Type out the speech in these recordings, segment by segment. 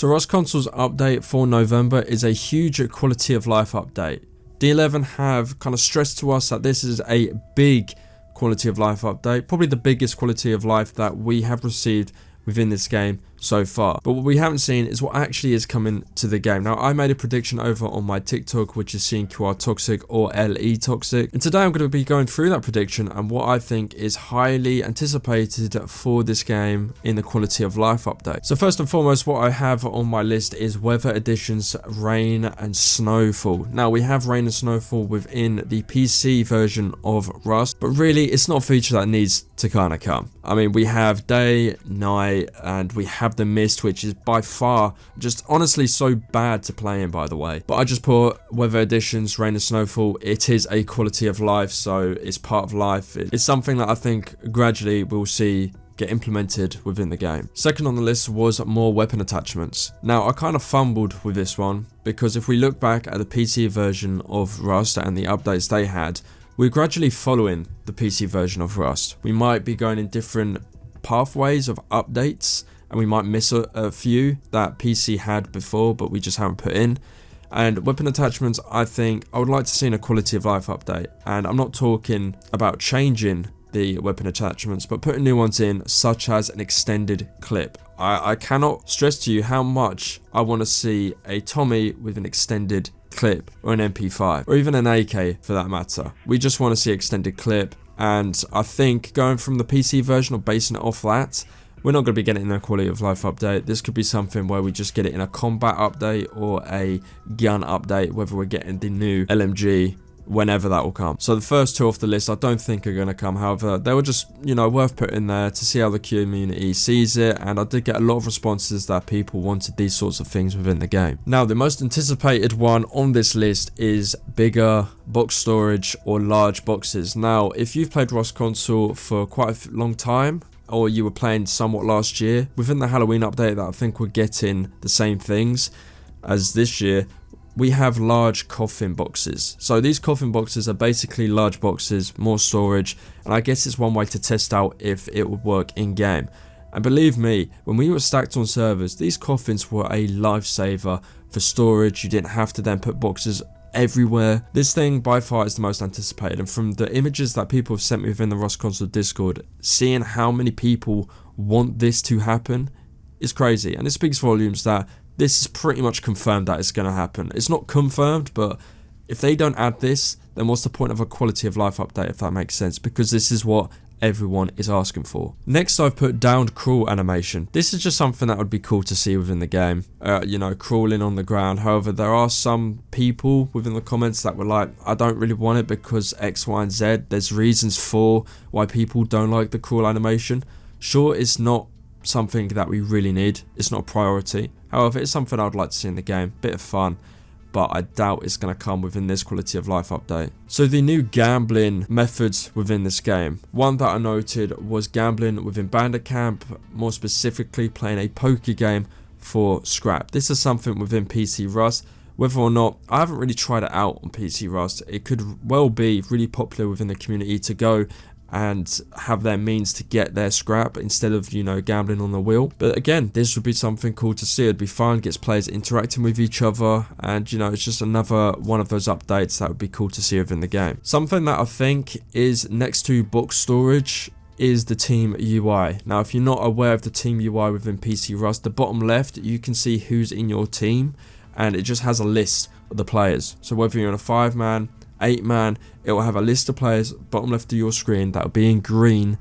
So Rust Console's update for November is a huge quality of life update. D11 have kind of stressed to us that this is a big quality of life update, probably the biggest quality of life that we have received within this game so far. But what we haven't seen is what actually is coming to the game. Now, I made a prediction over on my TikTok, which is CNQR Toxic or LE Toxic. And today I'm going to be going through that prediction and what I think is highly anticipated for this game in the quality of life update. So first and foremost, what I have on my list is weather additions, rain and snowfall. Now, we have rain and snowfall within the PC version of Rust, but really it's not a feature that needs to kind of come. I mean, we have day, night, and we have the mist, which is by far just honestly so bad to play in, by the way. But I just put weather additions, rain and snowfall. It is a quality of life, so it's part of life. It's something that I think gradually we'll see get implemented within the game. Second on the list was more weapon attachments. Now, I kind of fumbled with this one because if we look back at the PC version of Rust and the updates they had, we're gradually following the PC version of Rust. We might be going in different pathways of updates, and we might miss a few that PC had before, but we just haven't put in. And weapon attachments, I think I would like to see in a quality of life update. And I'm not talking about changing the weapon attachments, but putting new ones in, such as an extended clip. I cannot stress to you how much I want to see a Tommy with an extended clip, or an MP5, or even an AK for that matter. We just want to see extended clip, and I think going from the PC version or basing it off that, we're not going to be getting a quality of life update. This could be something where we just get it in a combat update or a gun update, whether we're getting the new LMG whenever that will come. So the first two off the list I don't think are going to come. However, they were just, you know, worth putting there to see how the community sees it, and I did get a lot of responses that people wanted these sorts of things within the game. Now, the most anticipated one on this list is bigger box storage or large boxes. Now, if you've played Rust Console for quite a long time, or you were playing somewhat last year, within the Halloween update that I think we're getting the same things as this year, we have large Coffin boxes. So these Coffin boxes are basically large boxes, more storage, and I guess it's one way to test out if it would work in game. And believe me, when we were stacked on servers, these coffins were a lifesaver for storage. You didn't have to then put boxes everywhere. This thing by far is the most anticipated, and from the images that people have sent me within the Rust Console Discord, seeing how many people want this to happen is crazy, and it speaks volumes that this is pretty much confirmed that it's going to happen. It's not confirmed, but if they don't add this, then what's the point of a quality of life update, if that makes sense, because this is what everyone is asking for. Next, I've put downed crawl animation. This is just something that would be cool to see within the game, you know, crawling on the ground. However, there are some people within the comments that were like, I don't really want it because X, Y and Z. There's reasons for why people don't like the crawl animation. Sure, it's not something that we really need, it's not a priority. However, it's something I'd like to see in the game, bit of fun, but I doubt it's going to come within this quality of life update. So the new gambling methods within this game, one that I noted was gambling within Bandit Camp, more specifically playing a poker game for scrap. This is something within PC Rust. Whether or not, I haven't really tried it out on PC Rust. It could well be really popular within the community to go and have their means to get their scrap instead of, you know, gambling on the wheel. But again, this would be something cool to see. It'd be fun, gets players interacting with each other, and, you know, it's just another one of those updates that would be cool to see within the game. Something that I think is next to box storage is the team UI. Now, if you're not aware of the team UI within PC Rust, the bottom left, you can see who's in your team, and it just has a list of the players. So whether you're in a 5-man, 8-man, it will have a list of players bottom left of your screen that will be in green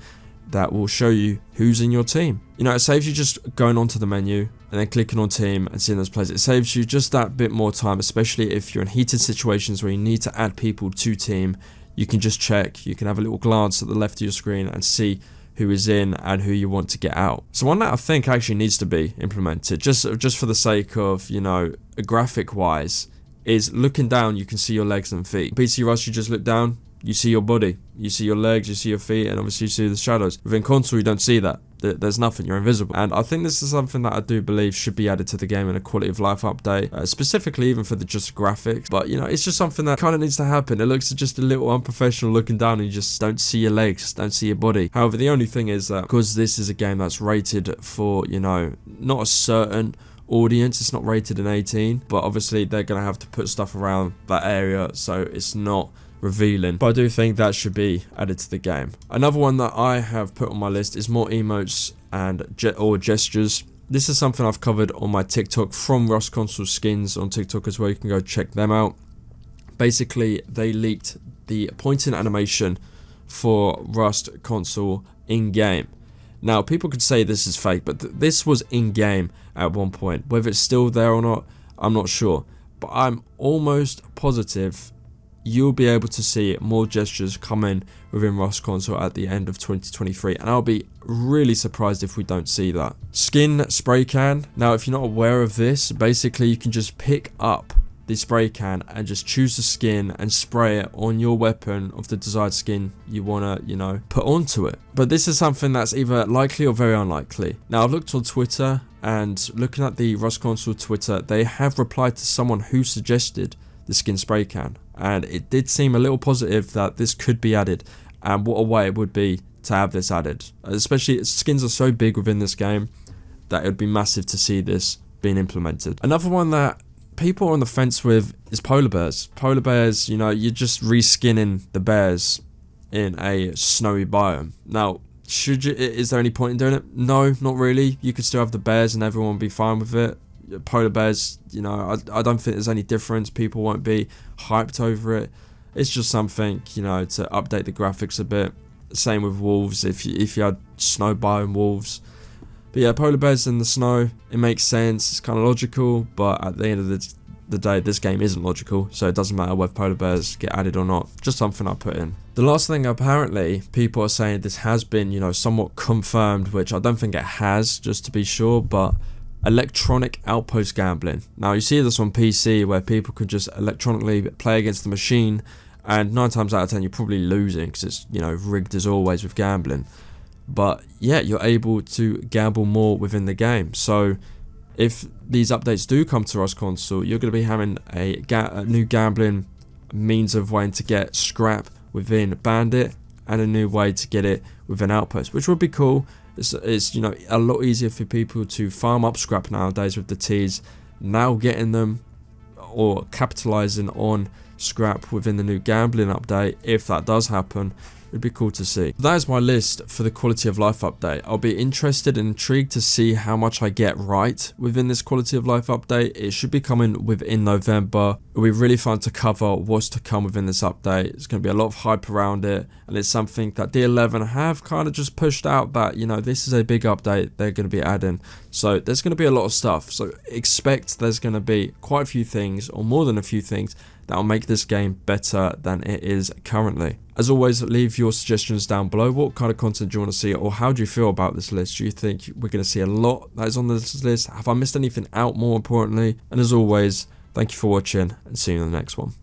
that will show you who's in your team. You know, it saves you just going onto the menu and then clicking on team and seeing those players. It saves you just that bit more time, especially if you're in heated situations where you need to add people to team. You can just check, you can have a little glance at the left of your screen and see who is in and who you want to get out. So one that I think actually needs to be implemented, just for the sake of, you know, graphic wise, is looking down, you can see your legs and feet. PC Rust, you just look down, you see your body, you see your legs, you see your feet, and obviously you see the shadows. Within console, you don't see that. There's nothing, you're invisible. And I think this is something that I do believe should be added to the game in a quality of life update, specifically even for the just graphics. But, you know, it's just something that kind of needs to happen. It looks just a little unprofessional looking down and you just don't see your legs, don't see your body. However, the only thing is that because this is a game that's rated for, you know, not a certain audience. It's not rated an 18, but obviously they're going to have to put stuff around that area, so it's not revealing. But I do think that should be added to the game. Another one that I have put on my list is more emotes and gestures. This is something I've covered on my TikTok from Rust Console Skins on TikTok as well. You can go check them out. Basically, they leaked the pointing animation for Rust Console in-game. Now, people could say this is fake, but this was in-game at one point. Whether it's still there or not, I'm not sure. But I'm almost positive you'll be able to see more gestures come in within Rust Console at the end of 2023, and I'll be really surprised if we don't see that. Skin spray can. Now, if you're not aware of this, basically you can just pick up the spray can and just choose the skin and spray it on your weapon of the desired skin you want to, put onto it. But this is something that's either likely or very unlikely. Now, I've looked on Twitter, and looking at the Rust Console Twitter, they have replied to someone who suggested the skin spray can, and it did seem a little positive that this could be added, and what a way it would be to have this added. Especially, skins are so big within this game that it would be massive to see this being implemented. Another one that people are on the fence with is polar bears. Polar bears, you're just reskinning the bears in a snowy biome. Now, is there any point in doing it? No, not really. You could still have the bears and everyone would be fine with it. Polar bears, I don't think there's any difference. People won't be hyped over it. It's just something, to update the graphics a bit. Same with wolves, if you had snow biome wolves. But yeah, polar bears in the snow, it makes sense, it's kind of logical, but at the end of the day, this game isn't logical, so it doesn't matter whether polar bears get added or not. Just something I put in. The last thing, apparently, people are saying this has been, somewhat confirmed, which I don't think it has, just to be sure, but electronic outpost gambling. Now, you see this on PC, where people could just electronically play against the machine, and 9 times out of 10, you're probably losing, because it's, rigged as always with gambling. But yeah, you're able to gamble more within the game. So if these updates do come to Rust Console, you're going to be having a new gambling means of way to get scrap within Bandit, and a new way to get it within Outpost, which would be cool. It's a lot easier for people to farm up scrap nowadays with the T's. Now getting them or capitalizing on scrap within the new gambling update, if that does happen, it'd be cool to see. That is my list for the quality of life update. I'll be interested and intrigued to see how much I get right within this quality of life update. It should be coming within November. It'll be really fun to cover what's to come within this update. There's going to be a lot of hype around it, and it's something that D11 have kind of just pushed out that, this is a big update they're going to be adding. So there's going to be a lot of stuff. So expect there's going to be quite a few things, or more than a few things, that will make this game better than it is currently. As always, leave your suggestions down below. What kind of content do you want to see, or how do you feel about this list? Do you think we're going to see a lot that is on this list? Have I missed anything out, more importantly? And as always, thank you for watching, and see you in the next one.